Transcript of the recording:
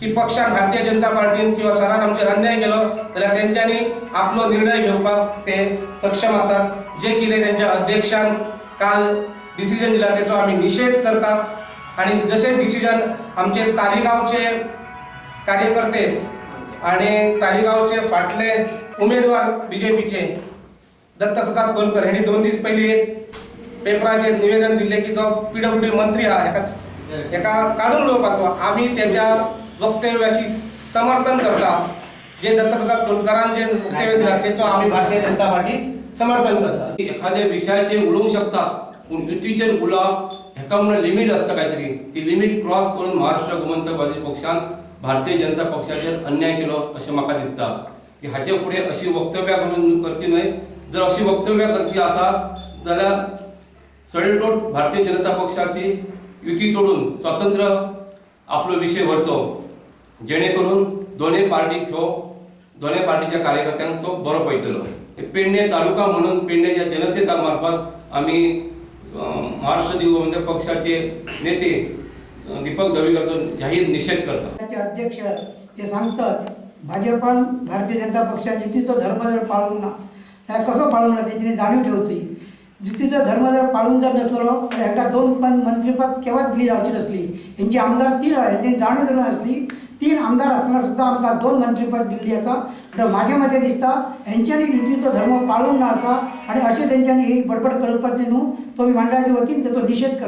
की पक्षान भारतीय जनता पार्टीन किंवा सरान आमचेर अन्याय केलो जाल्यार तेंच्यांनी आपलो निर्णय घेवपाक ते सक्षम आसात। जे कितें तेंच्या अध्यक्षान काल डिसिजन दिला तेचो आमी निषेध करतात आणि जसे डिसिजन आमचे तालिगांवचे कार्यकर्ते आणि तालिगांवचे फाटले उमेदवार बीजेपीचे दत्तप्रसाद कोलकर हेणी 2 दीस पयलीं एक पेपराचेर निवेदन दिले की जो पीडब्ल्यूडी मंत्री आहा एका काढून उडोवपाचो। आमी त्याच्या वक्तव्याची समर्थन करता। जे दत्तप्रसाद कोलकरान जे वक्तव्य दिला तेचो आमी भारतीय जनता पार्टी समर्थन करता। एखाद्या विषयाचेर उलोवंक शकता पूण युतीचेर उलोवप हेका म्हणून लिमिट आसता काहीतरी। ती लिमिट क्रॉस करून महाराष्ट्र गोमंतक पक्षान भारतीय जनता पक्षाचेर अन्याय केलो अशें म्हाका दिसता की हाचे फुडें अशी वक्तव्यां करून करची न्हय। जर अशी वक्तव्यां करची आसा जाल्यार सडेतोड भारतीय जनता पक्षाची युती तोडून स्वतंत्र आपलो विषय व्हरचो, जेणे करून दोनूय पार्टीच्या कार्यकर्त्यांक तो बरो पळयतलो। पेडणे तालुका म्हणून पेडणेच्या जनते मार्फत आमी महाराष्ट्र गोमंतक पक्षाचे नेते दीपक दवीकरचो जाहीर निषेध करतात। अध्यक्ष जे सांगतात भाजपान भारतीय जनता पक्षान युतीचो धर्म जर पाळूंक ना जाल्यार कसो पाळूंक ना तेंच्यांनी जाणीव ठेवची। युतीचो धर्म जर पाळूंक जर नसलो जाल्यार हेका 2 मंत्रीपद केव्हाच दिली जावची नसली। हेंची आमदार 3 हेंची जाणीव धरून आसली। 3 आमदार आसतना सुद्दां आमकां 2 मंत्रीपद दिल्ली आसा। तर म्हाज्या मते दिसता हेंच्यांनी युतीचो धर्म पाळूंक ना आसा आणि अशें तेंच्यांनी ही बडबड करपाची न्हू। तो मी मंडळाच्या वतीन तेचो निषेध करता।